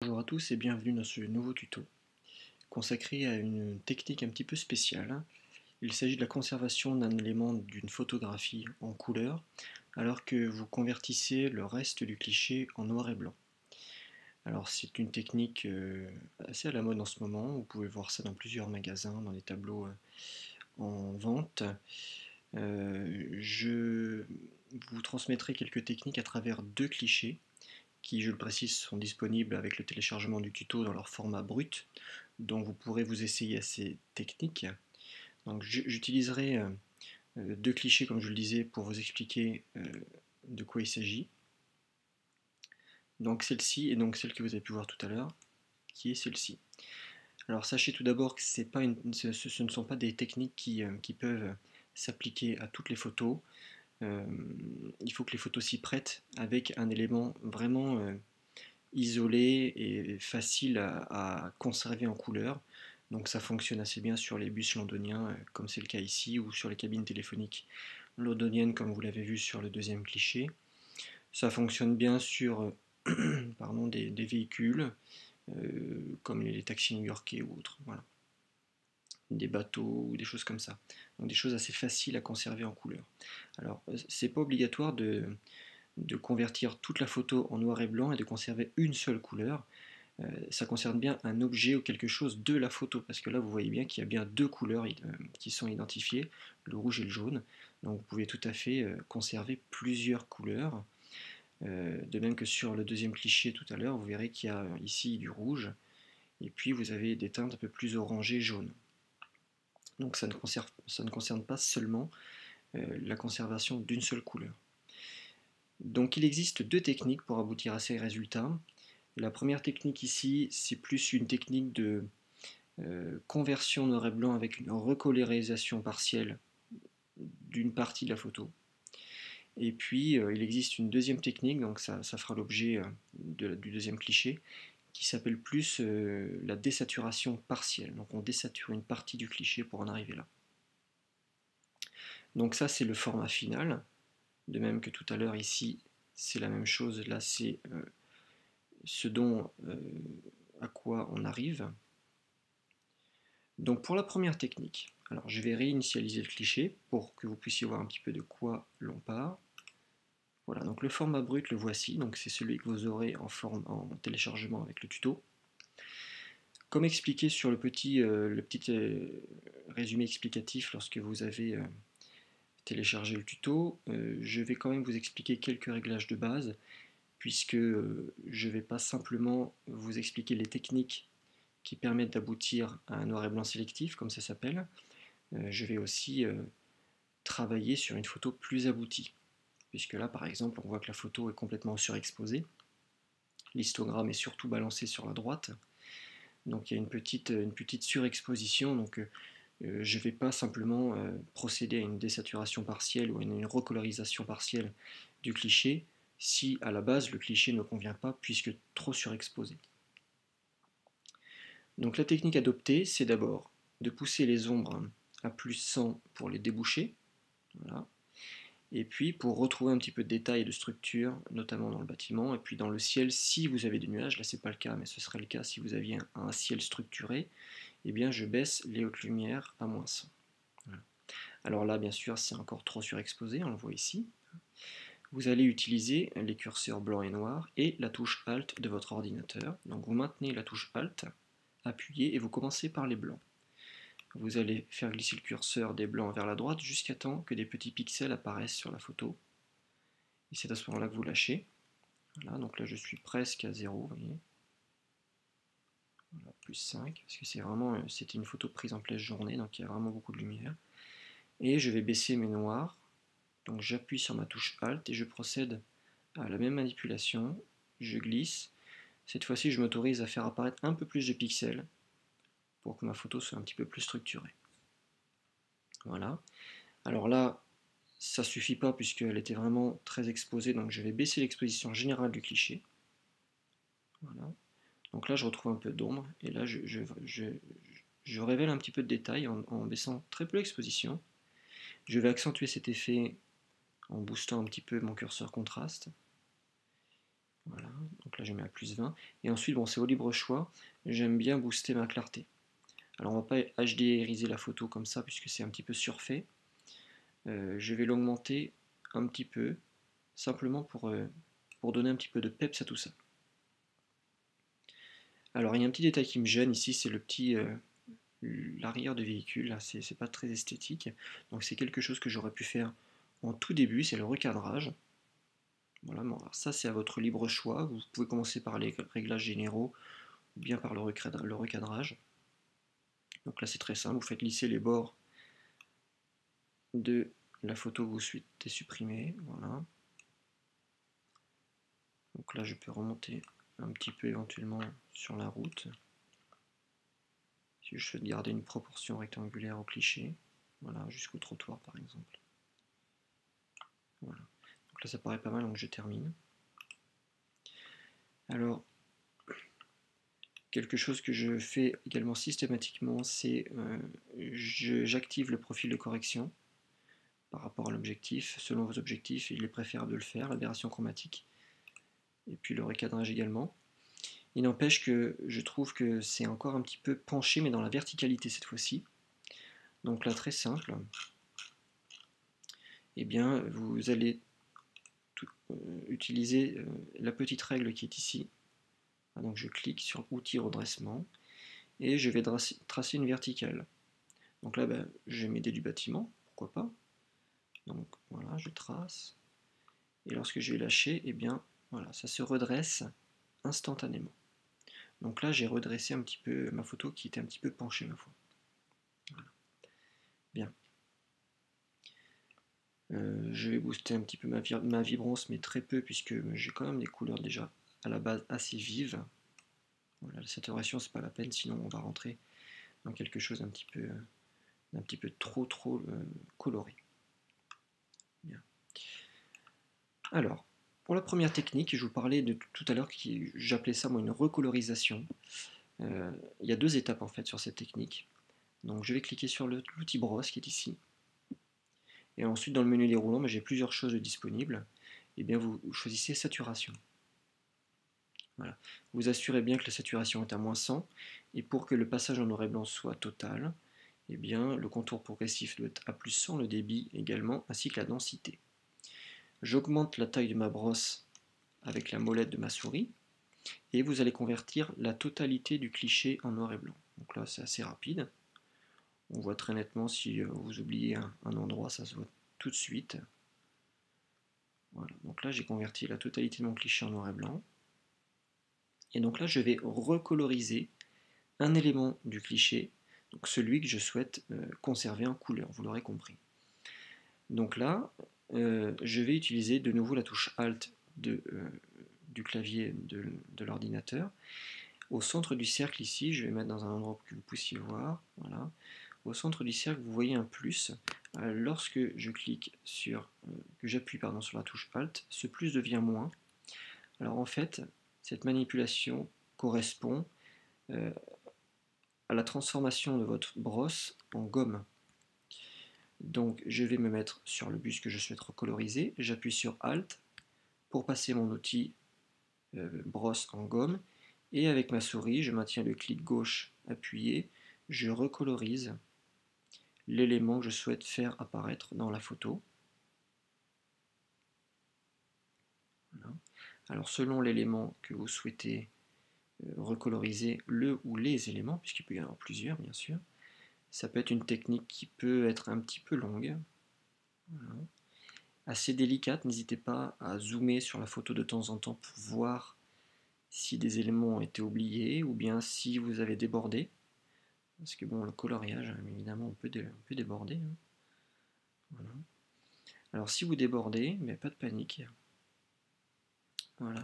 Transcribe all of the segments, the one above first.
Bonjour à tous et bienvenue dans ce nouveau tuto consacré à une technique un petit peu spéciale. Il s'agit de la conservation d'un élément d'une photographie en couleur alors que vous convertissez le reste du cliché en noir et blanc. Alors c'est une technique assez à la mode en ce moment, vous pouvez voir ça dans plusieurs magasins, dans les tableaux en vente. Je vous transmettrai quelques techniques à travers deux clichés qui, je le précise, sont disponibles avec le téléchargement du tuto dans leur format brut, donc vous pourrez vous essayer à ces techniques. Donc j'utiliserai deux clichés, comme je le disais, pour vous expliquer de quoi il s'agit. Donc celle-ci et donc celle que vous avez pu voir tout à l'heure, qui est celle-ci. Alors sachez tout d'abord que ce ne sont pas des techniques qui peuvent s'appliquer à toutes les photos. Il faut que les photos s'y prêtent avec un élément vraiment isolé et facile à conserver en couleur. Donc ça fonctionne assez bien sur les bus londoniens, comme c'est le cas ici, ou sur les cabines téléphoniques londoniennes, comme vous l'avez vu sur le deuxième cliché. Ça fonctionne bien sur des véhicules, comme les taxis new-yorkais ou autres. Voilà. Des bateaux ou des choses comme ça. Donc des choses assez faciles à conserver en couleur. Alors, c'est pas obligatoire de convertir toute la photo en noir et blanc et de conserver une seule couleur. Ça concerne bien un objet ou quelque chose de la photo, parce que là vous voyez bien qu'il y a bien deux couleurs qui sont identifiées, le rouge et le jaune, donc vous pouvez tout à fait conserver plusieurs couleurs, de même que sur le deuxième cliché tout à l'heure, vous verrez qu'il y a ici du rouge, et puis vous avez des teintes un peu plus orangées, jaunes. Donc ça ne concerne pas seulement la conservation d'une seule couleur. Donc il existe deux techniques pour aboutir à ces résultats. La première technique ici, c'est plus une technique de conversion noir et blanc avec une recolorisation partielle d'une partie de la photo. Et puis il existe une deuxième technique, donc ça fera l'objet du deuxième cliché, qui s'appelle plus la désaturation partielle. Donc on désature une partie du cliché pour en arriver là. Donc ça c'est le format final, de même que tout à l'heure ici c'est la même chose, là c'est ce dont à quoi on arrive. Donc pour la première technique, alors je vais réinitialiser le cliché pour que vous puissiez voir un petit peu de quoi l'on part. Voilà, donc le format brut le voici, donc c'est celui que vous aurez en téléchargement avec le tuto. Comme expliqué sur le petit résumé explicatif lorsque vous avez téléchargé le tuto, je vais quand même vous expliquer quelques réglages de base, puisque je ne vais pas simplement vous expliquer les techniques qui permettent d'aboutir à un noir et blanc sélectif, comme ça s'appelle. Je vais aussi travailler sur une photo plus aboutie, puisque là par exemple on voit que la photo est complètement surexposée, l'histogramme est surtout balancé sur la droite, donc il y a une petite surexposition, donc je ne vais pas simplement procéder à une désaturation partielle ou à une recolorisation partielle du cliché si à la base le cliché ne convient pas puisque trop surexposé. Donc la technique adoptée, c'est d'abord de pousser les ombres à plus 100 pour les déboucher, voilà. Et puis pour retrouver un petit peu de détails et de structure, notamment dans le bâtiment, et puis dans le ciel, si vous avez des nuages, là c'est pas le cas, mais ce serait le cas si vous aviez un ciel structuré, eh bien je baisse les hautes lumières à moins 100. Voilà. Alors là, bien sûr, c'est encore trop surexposé, on le voit ici. Vous allez utiliser les curseurs blanc et noir et la touche Alt de votre ordinateur. Donc vous maintenez la touche Alt, appuyez et vous commencez par les blancs. Vous allez faire glisser le curseur des blancs vers la droite jusqu'à temps que des petits pixels apparaissent sur la photo. Et c'est à ce moment-là que vous lâchez. Voilà, donc là je suis presque à 0, vous voyez. Voilà, plus 5, parce que c'était une photo prise en pleine journée, donc il y a vraiment beaucoup de lumière. Et je vais baisser mes noirs. Donc j'appuie sur ma touche Alt et je procède à la même manipulation. Je glisse. Cette fois-ci, je m'autorise à faire apparaître un peu plus de pixels pour que ma photo soit un petit peu plus structurée. Voilà. Alors là, ça ne suffit pas puisqu'elle était vraiment très exposée, donc je vais baisser l'exposition générale du cliché. Voilà. Donc là, je retrouve un peu d'ombre, et là, je révèle un petit peu de détail en baissant très peu l'exposition. Je vais accentuer cet effet en boostant un petit peu mon curseur contraste. Voilà. Donc Donc là je mets à plus 20. Et ensuite, bon, c'est au libre choix, j'aime bien booster ma clarté. Alors on va pas HDRiser la photo comme ça puisque c'est un petit peu surfait. Je vais l'augmenter un petit peu, simplement pour donner un petit peu de peps à tout ça. Alors il y a un petit détail qui me gêne ici, c'est l'arrière de véhicule, là c'est pas très esthétique. Donc c'est quelque chose que j'aurais pu faire en tout début, c'est le recadrage. Voilà, bon, alors ça c'est à votre libre choix, vous pouvez commencer par les réglages généraux ou bien par le recadrage. Donc là c'est très simple, vous faites lisser les bords de la photo que vous souhaitez supprimer, voilà. Donc là je peux remonter un petit peu éventuellement sur la route, si je souhaite garder une proportion rectangulaire au cliché, voilà, jusqu'au trottoir par exemple. Voilà. Donc là ça paraît pas mal, donc je termine. Alors, quelque chose que je fais également systématiquement, c'est j'active le profil de correction par rapport à l'objectif. Selon vos objectifs, il est préférable de le faire, l'aberration chromatique, et puis le recadrage également. Il n'empêche que je trouve que c'est encore un petit peu penché, mais dans la verticalité cette fois-ci. Donc là, très simple. Eh bien, vous allez utiliser la petite règle qui est ici. Donc je clique sur Outils redressement et je vais tracer une verticale. Donc là, je vais m'aider du bâtiment, pourquoi pas. Donc voilà, je trace. Et lorsque je vais lâcher, eh bien, voilà, ça se redresse instantanément. Donc là, j'ai redressé un petit peu ma photo qui était un petit peu penchée, ma foi. Voilà. Bien. Je vais booster un petit peu ma vibrance, mais très peu, puisque j'ai quand même des couleurs déjà à la base assez vives. Voilà, la saturation, c'est pas la peine, sinon on va rentrer dans quelque chose d'un petit peu trop coloré. Bien. Alors, pour la première technique, je vous parlais de tout à l'heure, j'appelais ça moi une recolorisation. Il y a deux étapes en fait sur cette technique. Donc je vais cliquer sur l'outil brosse qui est ici. Et ensuite dans le menu déroulant, j'ai plusieurs choses disponibles. Et bien vous choisissez saturation. Voilà. Vous assurez bien que la saturation est à -100. Et pour que le passage en noir et blanc soit total, eh bien, le contour progressif doit être à +100, le débit également, ainsi que la densité. J'augmente la taille de ma brosse avec la molette de ma souris, et vous allez convertir la totalité du cliché en noir et blanc. Donc là, c'est assez rapide. On voit très nettement si vous oubliez un endroit, ça se voit tout de suite. Voilà. Donc là, j'ai converti la totalité de mon cliché en noir et blanc. Et donc là, je vais recoloriser un élément du cliché, donc celui que je souhaite conserver en couleur, vous l'aurez compris. Donc là, je vais utiliser de nouveau la touche Alt du clavier de l'ordinateur. Au centre du cercle ici, je vais mettre dans un endroit que vous puissiez voir, voilà. Au centre du cercle, vous voyez un plus. Lorsque je clique que j'appuie sur la touche Alt, ce plus devient moins. Alors en fait, cette manipulation correspond à la transformation de votre brosse en gomme. Donc je vais me mettre sur le bus que je souhaite recoloriser, j'appuie sur Alt pour passer mon outil brosse en gomme, et avec ma souris, je maintiens le clic gauche appuyé, je recolorise l'élément que je souhaite faire apparaître dans la photo. Voilà. Alors selon l'élément que vous souhaitez recoloriser, le ou les éléments, puisqu'il peut y en avoir plusieurs bien sûr, ça peut être une technique qui peut être un petit peu longue, voilà, assez délicate. N'hésitez pas à zoomer sur la photo de temps en temps pour voir si des éléments ont été oubliés ou bien si vous avez débordé. Parce que bon, le coloriage, évidemment, on peut déborder. Hein. Voilà. Alors si vous débordez, mais pas de panique. Voilà.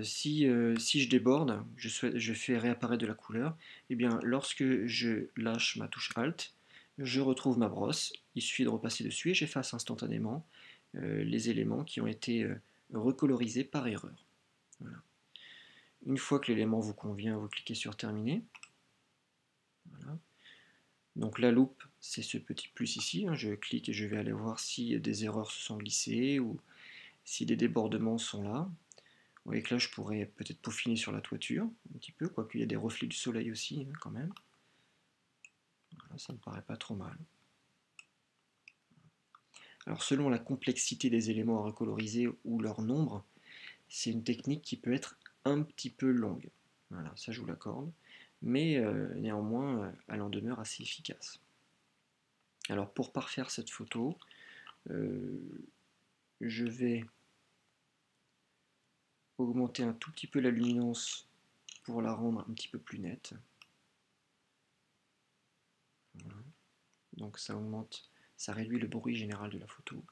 Si je déborde, je fais réapparaître de la couleur, et bien lorsque je lâche ma touche Alt, je retrouve ma brosse, il suffit de repasser dessus et j'efface instantanément les éléments qui ont été recolorisés par erreur. Voilà. Une fois que l'élément vous convient, vous cliquez sur Terminer. Voilà. Donc la loupe, c'est ce petit plus ici, hein, je clique et je vais aller voir si des erreurs se sont glissées ou si des débordements sont là. voyez que là je pourrais peut-être peaufiner sur la toiture un petit peu, quoique il y a des reflets du soleil aussi hein, quand même. Voilà, ça me paraît pas trop mal. Alors selon la complexité des éléments à recoloriser ou leur nombre, c'est une technique qui peut être un petit peu longue. Voilà, ça je vous l'accorde, mais néanmoins elle en demeure assez efficace. Alors pour parfaire cette photo, je vais augmenter un tout petit peu la luminance pour la rendre un petit peu plus nette. Voilà. Donc ça augmente, ça réduit le bruit général de la photo.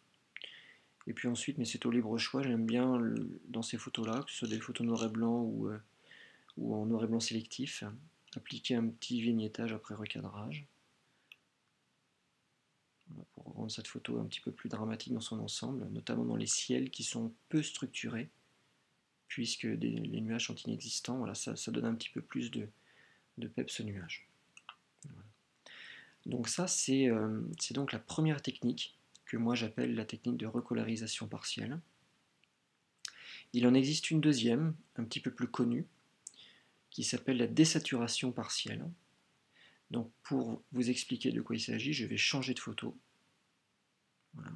Et puis ensuite, mais c'est au libre choix, j'aime bien dans ces photos-là, que ce soit des photos noir et blanc ou en noir et blanc sélectif, appliquer un petit vignettage après recadrage. Voilà, pour rendre cette photo un petit peu plus dramatique dans son ensemble, notamment dans les ciels qui sont peu structurés, puisque les nuages sont inexistants. Voilà, ça donne un petit peu plus de peps au nuage. Voilà. Donc ça, c'est donc la première technique que moi j'appelle la technique de recolorisation partielle. Il en existe une deuxième, un petit peu plus connue, qui s'appelle la désaturation partielle. Donc pour vous expliquer de quoi il s'agit, je vais changer de photo. Voilà.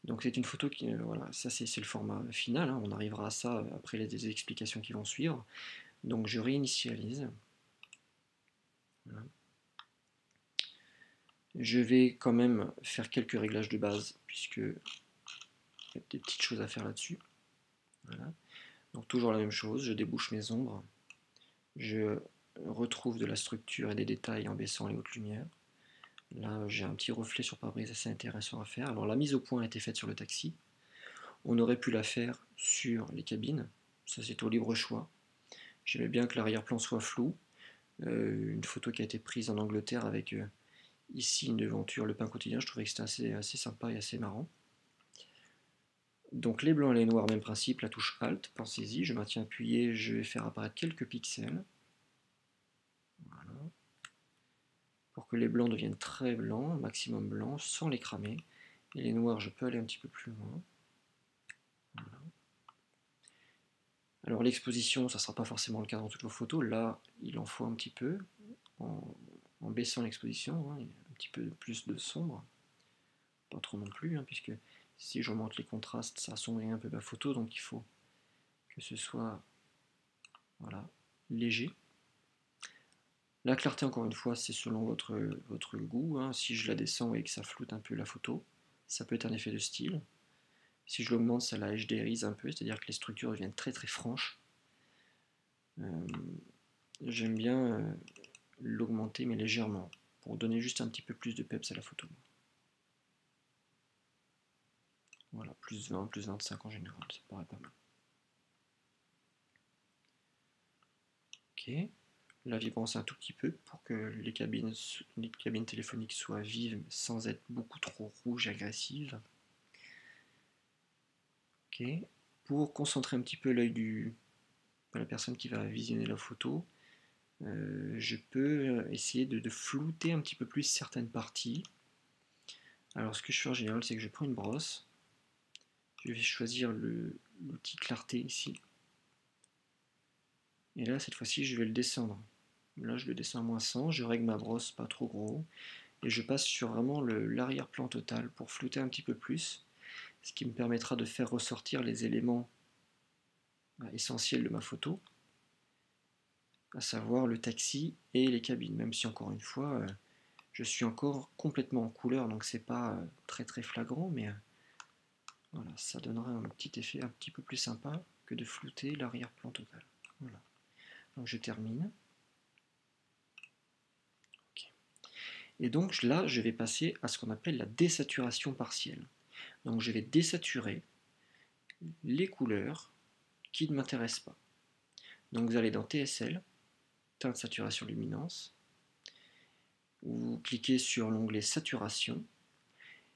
Donc c'est une photo qui, voilà, ça c'est le format final, hein, on arrivera à ça après les explications qui vont suivre. Donc je réinitialise. Voilà. Je vais quand même faire quelques réglages de base, puisque il y a des petites choses à faire là-dessus. Voilà. Donc toujours la même chose, je débouche mes ombres, je retrouve de la structure et des détails en baissant les hautes lumières. Là j'ai un petit reflet sur pare-brise assez intéressant à faire. Alors la mise au point a été faite sur le taxi, on aurait pu la faire sur les cabines, ça c'est au libre choix. J'aimais bien que l'arrière-plan soit flou, une photo qui a été prise en Angleterre avec ici une devanture, le pain quotidien, je trouvais que c'était assez sympa et assez marrant. Donc les blancs et les noirs, même principe, la touche Alt, pensez-y, je maintiens appuyé, je vais faire apparaître quelques pixels. Voilà. Pour que les blancs deviennent très blancs, maximum blanc, sans les cramer. Et les noirs, je peux aller un petit peu plus loin. Voilà. Alors l'exposition, ça ne sera pas forcément le cas dans toutes vos photos. Là, il en faut un petit peu, en baissant l'exposition, hein, un petit peu plus de sombre. Pas trop non plus, hein, puisque si j'augmente les contrastes, ça assombrit un peu ma photo, donc il faut que ce soit voilà, léger. La clarté, encore une fois, c'est selon votre goût. Hein. Si je la descends et que ça floute un peu la photo, ça peut être un effet de style. Si je l'augmente, ça la HDRise un peu, c'est-à-dire que les structures deviennent très très franches. J'aime bien l'augmenter, mais légèrement, pour donner juste un petit peu plus de peps à la photo. Voilà, plus 20, plus 25 en général, ça paraît pas mal. Ok. La vibrance un tout petit peu pour que les cabines téléphoniques soient vives sans être beaucoup trop rouges et agressives. Ok. Pour concentrer un petit peu l'œil de la personne qui va visionner la photo, je peux essayer de flouter un petit peu plus certaines parties. Alors ce que je fais en général, c'est que je prends une brosse, je vais choisir l'outil clarté ici, et là cette fois-ci je vais le descendre. Là je le descends à -100, je règle ma brosse pas trop gros, et je passe sur vraiment l'arrière-plan total pour flouter un petit peu plus, ce qui me permettra de faire ressortir les éléments essentiels de ma photo, à savoir le taxi et les cabines, même si encore une fois je suis encore complètement en couleur, donc c'est pas très très flagrant, mais voilà, ça donnera un petit effet un petit peu plus sympa que de flouter l'arrière-plan total. Voilà. Donc je termine. Okay. Et donc là, je vais passer à ce qu'on appelle la désaturation partielle. Donc je vais désaturer les couleurs qui ne m'intéressent pas. Donc vous allez dans TSL, teinte saturation luminance, vous cliquez sur l'onglet saturation,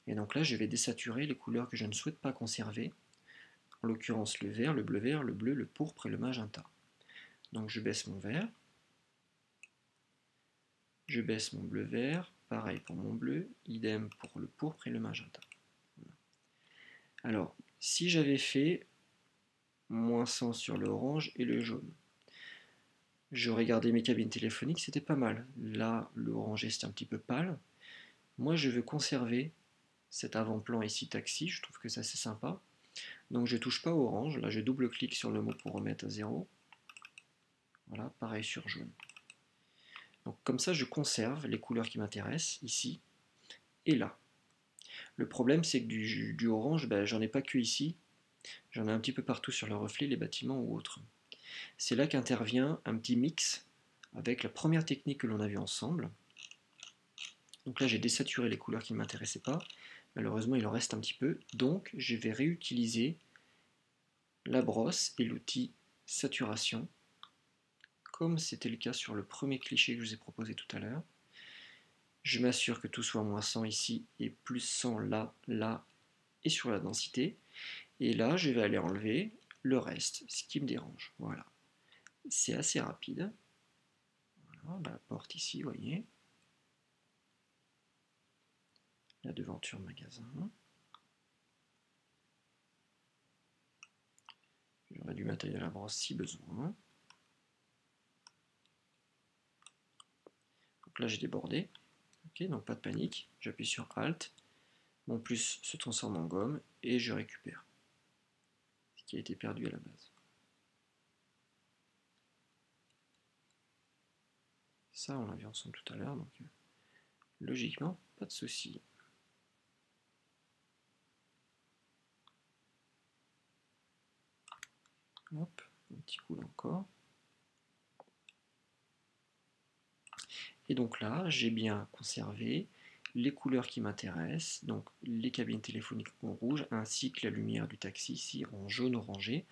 et donc là je vais désaturer les couleurs que je ne souhaite pas conserver, en l'occurrence le vert, le bleu-vert, le bleu, le pourpre et le magenta. Donc je baisse mon vert, je baisse mon bleu-vert, pareil pour mon bleu, idem pour le pourpre et le magenta. Voilà. Alors, si j'avais fait moins 100 sur le orange et le jaune. Je regardais mes cabines téléphoniques, c'était pas mal. Là, le orangé, c'était un petit peu pâle. Moi, je veux conserver cet avant-plan ici taxi, je trouve que ça c'est sympa. Donc je touche pas au orange, là je double-clique sur le mot pour remettre à 0. Voilà, pareil sur jaune. Donc comme ça je conserve les couleurs qui m'intéressent, ici et là. Le problème c'est que du orange, ben, j'en ai pas que ici, j'en ai un petit peu partout sur le reflet, les bâtiments ou autres. C'est là qu'intervient un petit mix avec la première technique que l'on a vue ensemble. Donc là j'ai désaturé les couleurs qui ne m'intéressaient pas, malheureusement il en reste un petit peu, donc je vais réutiliser la brosse et l'outil saturation, comme c'était le cas sur le premier cliché que je vous ai proposé tout à l'heure. Je m'assure que tout soit moins 100 ici et plus 100 là, là et sur la densité. Et là, je vais aller enlever le reste, ce qui me dérange. Voilà. C'est assez rapide. Voilà, la porte ici, vous voyez. La devanture magasin. J'aurais dû m'attailler à la brosse si besoin. Donc là, j'ai débordé. Ok, donc pas de panique. J'appuie sur Alt. Mon plus se transforme en gomme et je récupère ce qui a été perdu à la base. Ça, on l'a vu ensemble tout à l'heure, donc logiquement, pas de souci. Hop, un petit coup là encore. Et donc là, j'ai bien conservé les couleurs qui m'intéressent, donc les cabines téléphoniques en rouge, ainsi que la lumière du taxi ici en jaune orangé,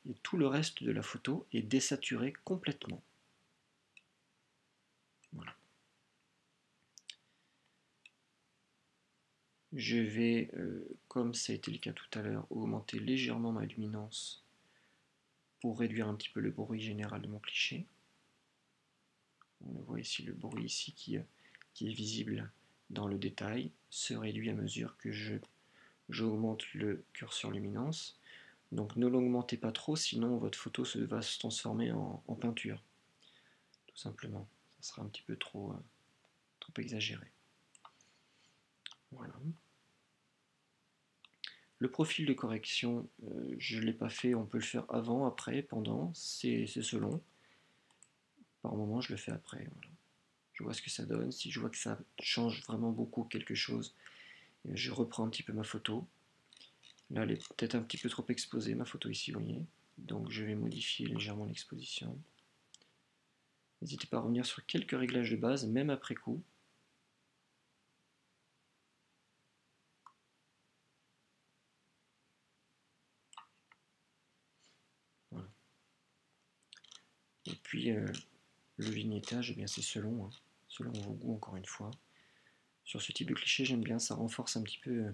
et tout le reste de la photo est désaturé complètement. Voilà. Je vais, comme ça a été le cas tout à l'heure, augmenter légèrement ma luminance pour réduire un petit peu le bruit général de mon cliché. On voit ici le bruit ici qui est visible dans le détail se réduit à mesure que j'augmente le curseur luminance. Donc ne l'augmentez pas trop, sinon votre photo va se transformer en peinture. Tout simplement. Ça sera un petit peu trop exagéré. Voilà. Le profil de correction, je ne l'ai pas fait, on peut le faire avant, après, pendant, c'est selon. Par moment, je le fais après. Voilà. Je vois ce que ça donne. Si je vois que ça change vraiment beaucoup quelque chose, je reprends un petit peu ma photo. Là, elle est peut-être un petit peu trop exposée, ma photo ici, vous voyez. Donc je vais modifier légèrement l'exposition. N'hésitez pas à revenir sur quelques réglages de base, même après coup. Voilà. Et puis le vignettage, eh bien c'est selon, hein, selon vos goûts encore une fois. Sur ce type de cliché, j'aime bien, ça renforce un petit peu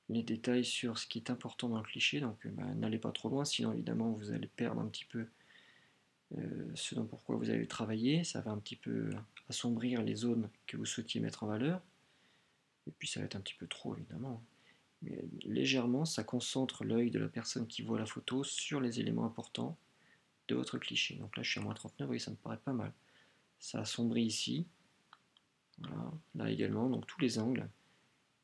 les détails sur ce qui est important dans le cliché. Donc n'allez pas trop loin, sinon évidemment vous allez perdre un petit peu ce dont pourquoi vous allez travailler. Ça va un petit peu assombrir les zones que vous souhaitiez mettre en valeur. Et puis ça va être un petit peu trop évidemment. Mais légèrement, ça concentre l'œil de la personne qui voit la photo sur les éléments importants de votre cliché. Donc là, je suis à moins 39, vous voyez, ça me paraît pas mal. Ça assombrit ici, voilà, là également, donc tous les angles,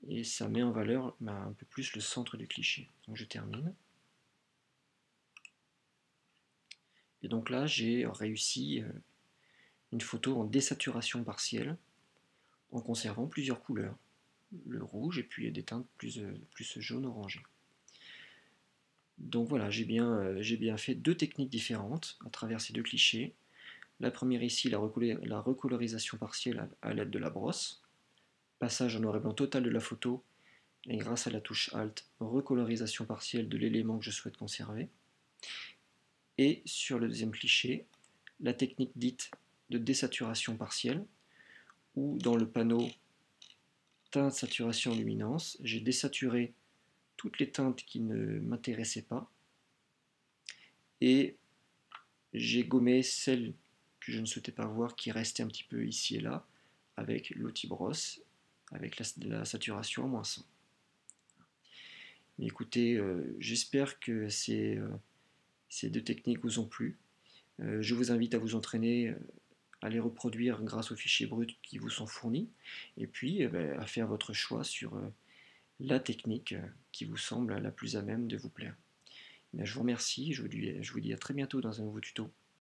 et ça met en valeur un peu plus le centre du cliché. Donc je termine. Et donc là, j'ai réussi une photo en désaturation partielle, en conservant plusieurs couleurs. Le rouge et puis des teintes plus jaune-orangé. Donc voilà, j'ai bien fait deux techniques différentes à travers ces deux clichés. La première ici, la recolorisation partielle à l'aide de la brosse. Passage en noir et blanc total de la photo et grâce à la touche Alt, recolorisation partielle de l'élément que je souhaite conserver. Et sur le deuxième cliché, la technique dite de désaturation partielle, où dans le panneau teinte, saturation, luminance, j'ai désaturé toutes les teintes qui ne m'intéressaient pas et j'ai gommé celles que je ne souhaitais pas voir qui restaient un petit peu ici et là avec l'outil brosse avec la saturation à -100. Mais écoutez, j'espère que ces deux techniques vous ont plu. Je vous invite à vous entraîner à les reproduire grâce aux fichiers bruts qui vous sont fournis, et puis ben, à faire votre choix sur la technique qui vous semble la plus à même de vous plaire. Ben, je vous remercie, je vous dis à très bientôt dans un nouveau tuto.